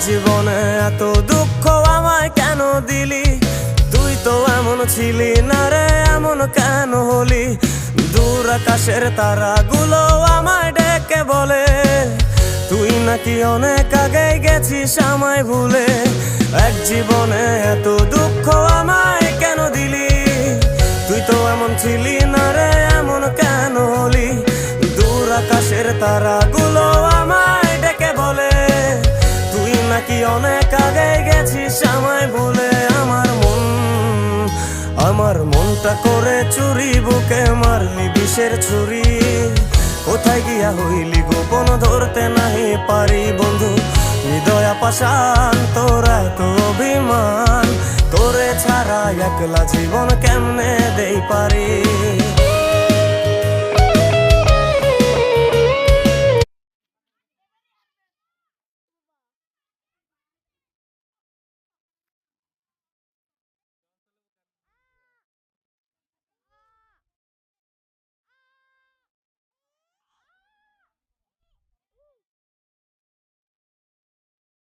জীবনে এত দুঃখ আমায় কেন দিলি? তুই তো এমন ছিলি না রে, এমন কেন হলি? দূর আকাশের তারাগুলো আমায় ডেকে বলে তুই নাকি অনেক আগে গেছিস আমায় ভুলে। এক জীবনে এত দুঃখ আমায় কেন দিলি? তুই তো এমন ছিলি না রে, এমন কেন হলি? দূর আকাশের তারাগুলো আমায় ডেকে বলে তুই নাকি অনেক আগে গেছিস আমায় ভুলে। আমার মনটা করে চুরি, বুকে মারলি বিষের ছুরি। কোথায় গিয়া হইলি গোপন ধরতে নাহি পারি বন্ধু। হৃদয় পাষাণ তোর এত অভিমান, তোরে ছাড়া একলা জীবন কেমনে দেই পারি?